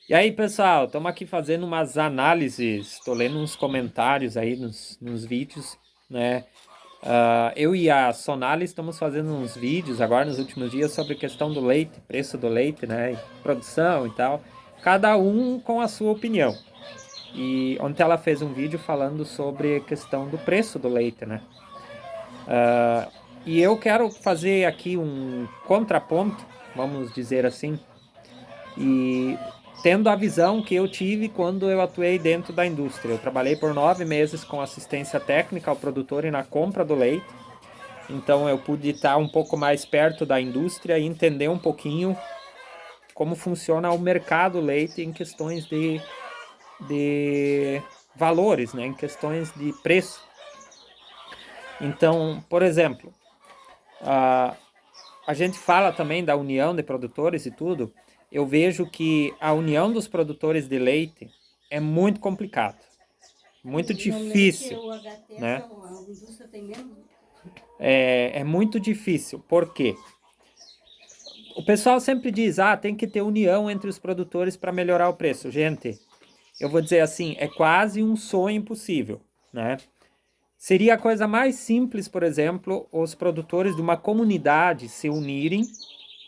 E aí, pessoal, estamos aqui fazendo umas análises, estou lendo uns comentários aí nos vídeos, né? Eu e a Sonali estamos fazendo uns vídeos agora nos últimos dias sobre questão do leite, preço do leite, né? E produção e tal. Cada um com a sua opinião. E ontem ela fez um vídeo falando sobre a questão do preço do leite, né? E eu quero fazer aqui um contraponto, vamos dizer assim, e tendo a visão que eu tive quando eu atuei dentro da indústria. Eu trabalhei por 9 meses com assistência técnica ao produtor e na compra do leite, então eu pude estar um pouco mais perto da indústria e entender um pouquinho como funciona o mercado leite em questões de valores, né? Em questões de preço. Então, por exemplo, a, a gente fala também da união de produtores e tudo. Eu vejo que a união dos produtores de leite é muito complicado, muito No leite, difícil, o HT, né? a indústria tem menos. É muito difícil. Por quê? O pessoal sempre diz, tem que ter união entre os produtores para melhorar o preço. Gente, eu vou dizer assim, é quase um sonho impossível, né? Seria a coisa mais simples, por exemplo, os produtores de uma comunidade se unirem.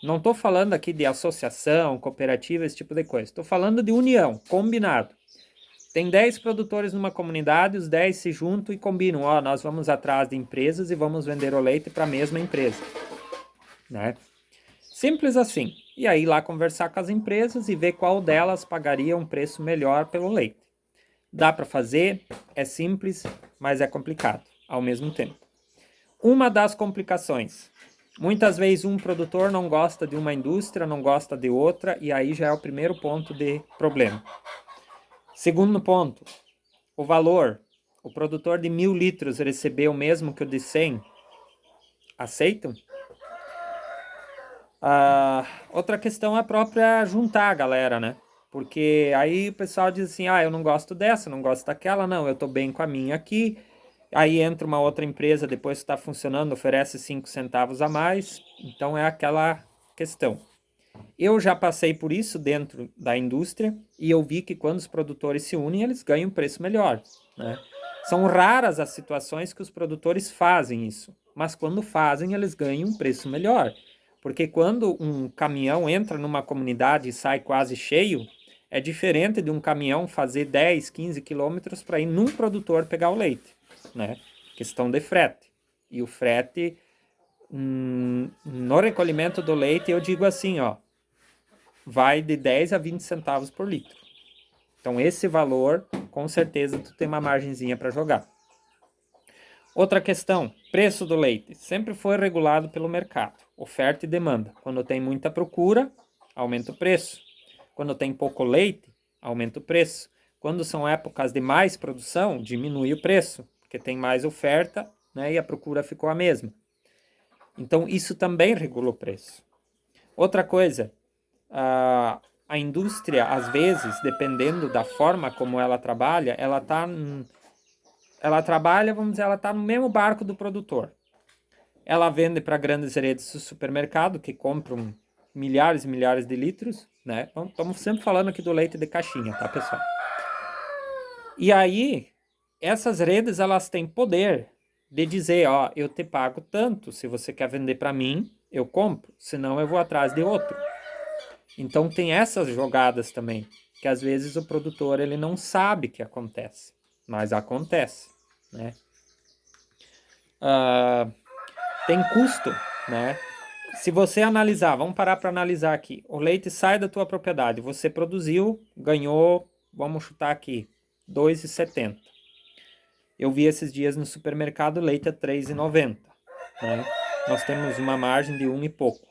Não estou falando aqui de associação, cooperativa, esse tipo de coisa. Estou falando de união, combinado. Tem 10 produtores numa comunidade, os 10 se juntam e combinam. Nós vamos atrás de empresas e vamos vender o leite para a mesma empresa, né? Simples assim. E aí lá conversar com as empresas e ver qual delas pagaria um preço melhor pelo leite. Dá para fazer, é simples, mas é complicado ao mesmo tempo. Uma das complicações. Muitas vezes um produtor não gosta de uma indústria, não gosta de outra, e aí já é o primeiro ponto de problema. Segundo ponto, o valor. O produtor de 1.000 litros recebeu o mesmo que o de 100. Aceitam? Outra questão é a própria juntar a galera, né? Porque aí o pessoal diz assim, eu não gosto dessa, não gosto daquela, não, eu tô bem com a minha aqui. Aí entra uma outra empresa, depois que está funcionando, oferece 5 centavos a mais. Então é aquela questão. Eu já passei por isso dentro da indústria e eu vi que quando os produtores se unem, eles ganham um preço melhor, né? São raras as situações que os produtores fazem isso, mas quando fazem, eles ganham um preço melhor. Porque quando um caminhão entra numa comunidade e sai quase cheio, é diferente de um caminhão fazer 10, 15 quilômetros para ir num produtor pegar o leite, né? Questão de frete. E o frete, no recolhimento do leite, eu digo assim, vai de 10 a 20 centavos por litro. Então esse valor, com certeza, tu tem uma margenzinha para jogar. Outra questão, preço do leite. Sempre foi regulado pelo mercado, oferta e demanda. Quando tem muita procura, aumenta o preço. Quando tem pouco leite, aumenta o preço. Quando são épocas de mais produção, diminui o preço, porque tem mais oferta, né, e a procura ficou a mesma. Então isso também regula o preço. Outra coisa, a indústria, às vezes, dependendo da forma como ela trabalha, ela trabalha, vamos dizer, ela está no mesmo barco do produtor. Ela vende para grandes redes de supermercado que compram milhares e milhares de litros, né? Então, estamos sempre falando aqui do leite de caixinha, tá, pessoal? E aí, essas redes, elas têm poder de dizer, eu te pago tanto, se você quer vender para mim, eu compro, senão eu vou atrás de outro. Então tem essas jogadas também, que às vezes o produtor ele não sabe que acontece, mas acontece, né? Tem custo, né? Se você analisar, vamos parar para analisar aqui. O leite sai da tua propriedade, você produziu, ganhou, vamos chutar aqui, 2,70. Eu vi esses dias no supermercado leite a 3,90, né? Nós temos uma margem de 1 e pouco.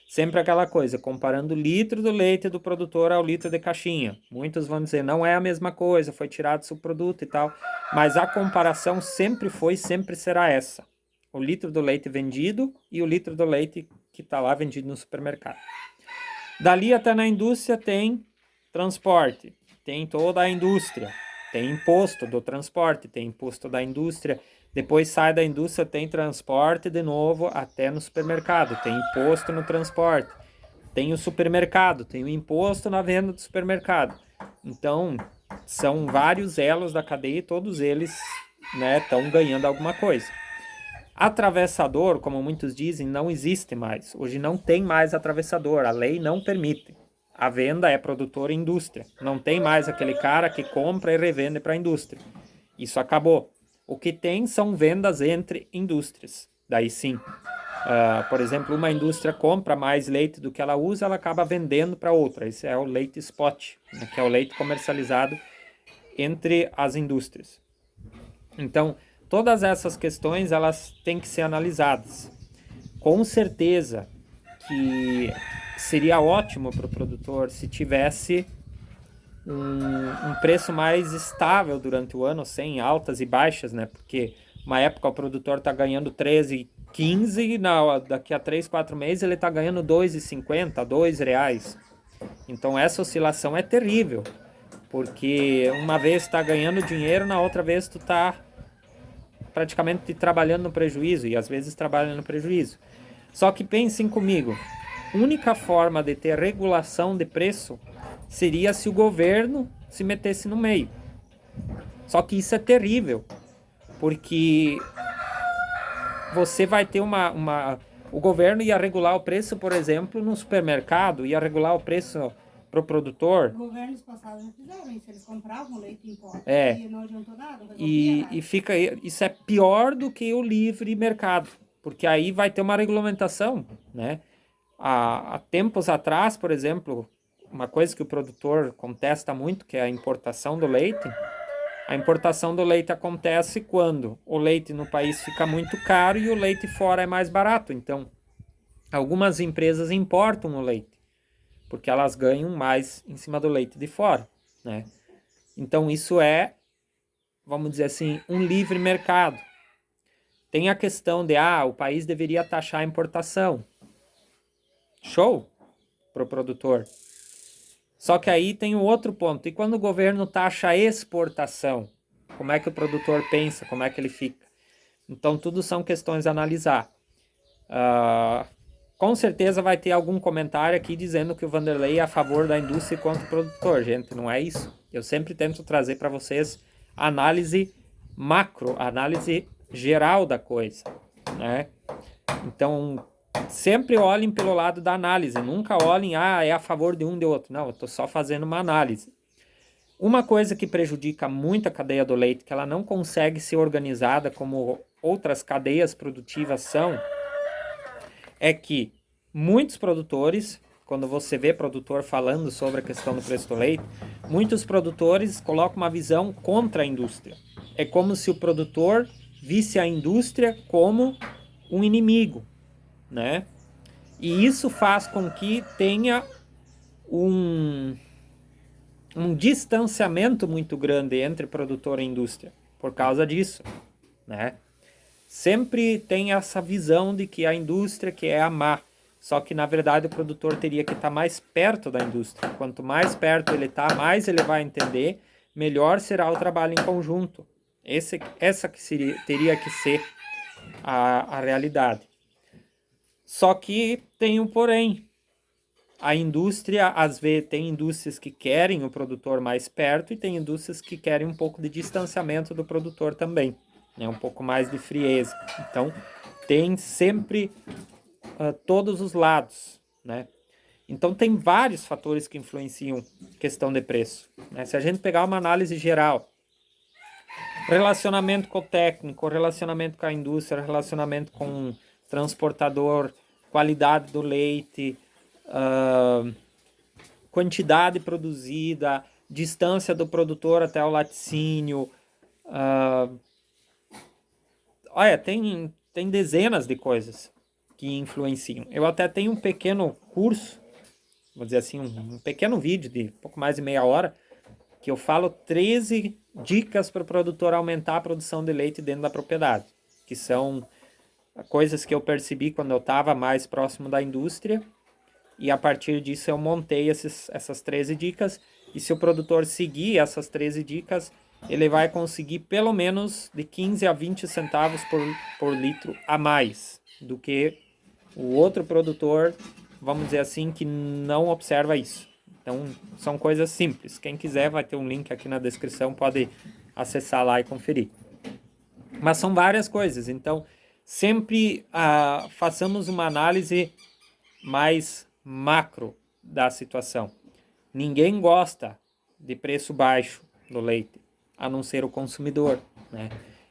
Sempre aquela coisa, comparando o litro do leite do produtor ao litro de caixinha. Muitos vão dizer, não é a mesma coisa, foi tirado seu produto e tal. Mas a comparação sempre foi, sempre será essa. O litro do leite vendido e o litro do leite que está lá vendido no supermercado. Dali até na indústria tem transporte, tem toda a indústria, tem imposto do transporte, tem imposto da indústria, depois sai da indústria, tem transporte de novo até no supermercado, tem imposto no transporte. tem o supermercado, tem o imposto na venda do supermercado. Então, são vários elos da cadeia e todos eles, né, estão ganhando alguma coisa. Atravessador, como muitos dizem, não existe mais. Hoje não tem mais atravessador, a lei não permite. A venda é produtor e indústria. Não tem mais aquele cara que compra e revende para a indústria. Isso acabou. O que tem são vendas entre indústrias. Daí sim. Por exemplo, uma indústria compra mais leite do que ela usa, ela acaba vendendo para outra. Esse é o leite spot, né, que é o leite comercializado entre as indústrias. Então, todas essas questões elas têm que ser analisadas. Com certeza que seria ótimo para o produtor se tivesse um preço mais estável durante o ano, sem altas e baixas, né? Porque uma época o produtor está ganhando 13,15 e daqui a 3, 4 meses ele está ganhando 2,50, R$ 2. Então essa oscilação é terrível, porque uma vez está ganhando dinheiro, na outra vez tu está praticamente trabalhando no prejuízo, e às vezes trabalha no prejuízo. Só que pensem comigo, única forma de ter regulação de preço seria se o governo se metesse no meio. Só que isso é terrível, porque você vai ter o governo ia regular o preço, por exemplo, no supermercado, ia regular o preço para o produtor. Governos passados já fizeram isso, eles compravam leite em pó. É. E não adiantou nada, Isso é pior do que o livre mercado, porque aí vai ter uma regulamentação, né? Há tempos atrás, por exemplo, uma coisa que o produtor contesta muito, que é a importação do leite. A importação do leite acontece quando o leite no país fica muito caro e o leite fora é mais barato. Então, algumas empresas importam o leite, porque elas ganham mais em cima do leite de fora, né? Então, isso é, vamos dizer assim, um livre mercado. Tem a questão de, o país deveria taxar a importação. Show para o produtor. Só que aí tem um outro ponto. E quando o governo taxa a exportação? Como é que o produtor pensa? Como é que ele fica? Então, tudo são questões a analisar. Com certeza vai ter algum comentário aqui dizendo que o Vanderlei é a favor da indústria contra o produtor. Gente, não é isso. Eu sempre tento trazer para vocês análise macro, análise geral da coisa, né? Então, sempre olhem pelo lado da análise. Nunca olhem, é a favor de um de outro. Não, eu estou só fazendo uma análise. Uma coisa que prejudica muito a cadeia do leite, que ela não consegue ser organizada como outras cadeias produtivas são, é que muitos produtores, quando você vê produtor falando sobre a questão do preço do leite, muitos produtores colocam uma visão contra a indústria. É como se o produtor visse a indústria como um inimigo, né? E isso faz com que tenha um distanciamento muito grande entre produtor e indústria, por causa disso, né? Sempre tem essa visão de que a indústria que é a má, só que na verdade o produtor teria que estar mais perto da indústria. Quanto mais perto ele está, mais ele vai entender, melhor será o trabalho em conjunto. Essa que teria que ser a realidade. Só que tem um porém. A indústria, às vezes, tem indústrias que querem o produtor mais perto e tem indústrias que querem um pouco de distanciamento do produtor também, né? Um pouco mais de frieza. Então, tem sempre todos os lados, né? Então, tem vários fatores que influenciam questão de preço, né? Se a gente pegar uma análise geral, relacionamento com o técnico, relacionamento com a indústria, relacionamento com o transportador, qualidade do leite, quantidade produzida, distância do produtor até o laticínio. Olha, tem dezenas de coisas que influenciam. Eu até tenho um pequeno curso, vou dizer assim, um pequeno vídeo de pouco mais de meia hora, que eu falo 13 dicas para o produtor aumentar a produção de leite dentro da propriedade, que são coisas que eu percebi quando eu estava mais próximo da indústria. E a partir disso eu montei essas 13 dicas. E se o produtor seguir essas 13 dicas, ele vai conseguir pelo menos de 15 a 20 centavos por litro a mais do que o outro produtor vamos dizer assim, que não observa isso. Então, são coisas simples. Quem quiser vai ter um link aqui na descrição, pode acessar lá e conferir. Mas são várias coisas, então sempre façamos uma análise mais macro da situação. Ninguém gosta de preço baixo do leite, a não ser o consumidor, né?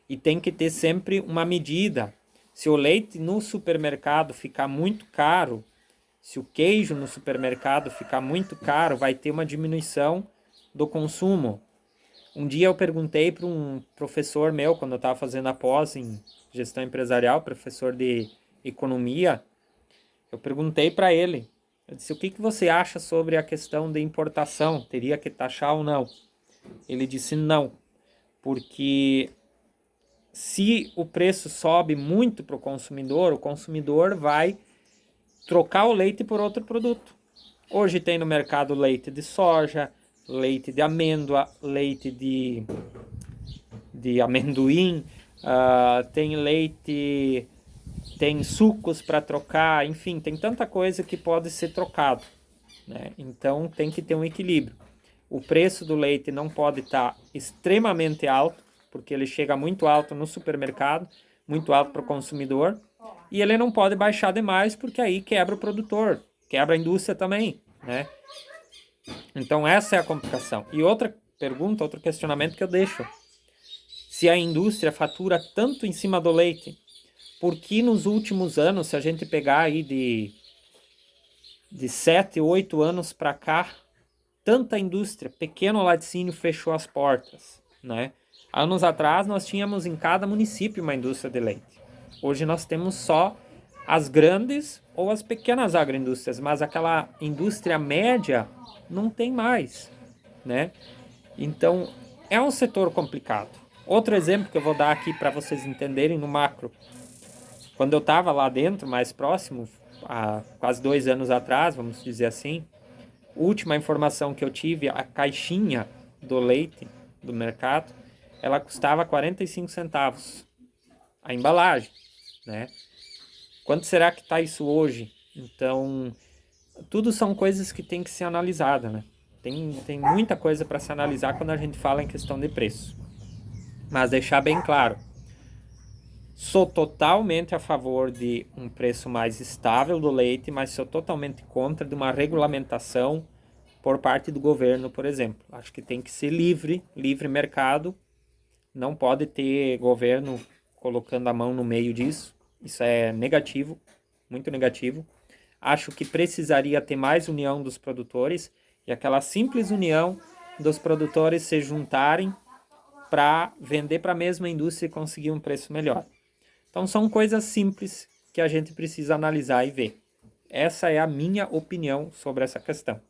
E tem que ter sempre uma medida. Se o leite no supermercado ficar muito caro, se o queijo no supermercado ficar muito caro, vai ter uma diminuição do consumo. Um dia eu perguntei para um professor meu, quando eu estava fazendo a pós em gestão empresarial, professor de economia, eu perguntei para ele, eu disse, o que você acha sobre a questão de importação? Teria que taxar ou não? Ele disse não, porque se o preço sobe muito para o consumidor vai trocar o leite por outro produto. Hoje tem no mercado leite de soja, leite de amêndoa, leite de amendoim, tem leite, tem sucos para trocar, enfim, tem tanta coisa que pode ser trocado, né? Então tem que ter um equilíbrio. O preço do leite não pode estar extremamente alto, porque ele chega muito alto no supermercado, muito alto para o consumidor, e ele não pode baixar demais, porque aí quebra o produtor, quebra a indústria também, né? Então essa é a complicação. E outra pergunta, outro questionamento que eu deixo. Se a indústria fatura tanto em cima do leite, por que nos últimos anos, se a gente pegar aí de 7, 8 anos para cá, tanta indústria, pequeno laticínio fechou as portas, né? Anos atrás nós tínhamos em cada município uma indústria de leite. Hoje nós temos só as grandes ou as pequenas agroindústrias, mas aquela indústria média não tem mais, né? Então, é um setor complicado. Outro exemplo que eu vou dar aqui para vocês entenderem no macro. Quando eu estava lá dentro, mais próximo, há quase 2 anos atrás, vamos dizer assim, última informação que eu tive, a caixinha do leite do mercado, ela custava 45 centavos. A embalagem, né? Quanto será que está isso hoje? Então, tudo são coisas que tem que ser analisada, né? Tem muita coisa para se analisar quando a gente fala em questão de preço. Mas deixar bem claro, sou totalmente a favor de um preço mais estável do leite, mas sou totalmente contra de uma regulamentação por parte do governo, por exemplo. Acho que tem que ser livre mercado, não pode ter governo colocando a mão no meio disso. Isso é negativo, muito negativo. Acho que precisaria ter mais união dos produtores e aquela simples união dos produtores se juntarem para vender para a mesma indústria e conseguir um preço melhor. Então são coisas simples que a gente precisa analisar e ver. Essa é a minha opinião sobre essa questão.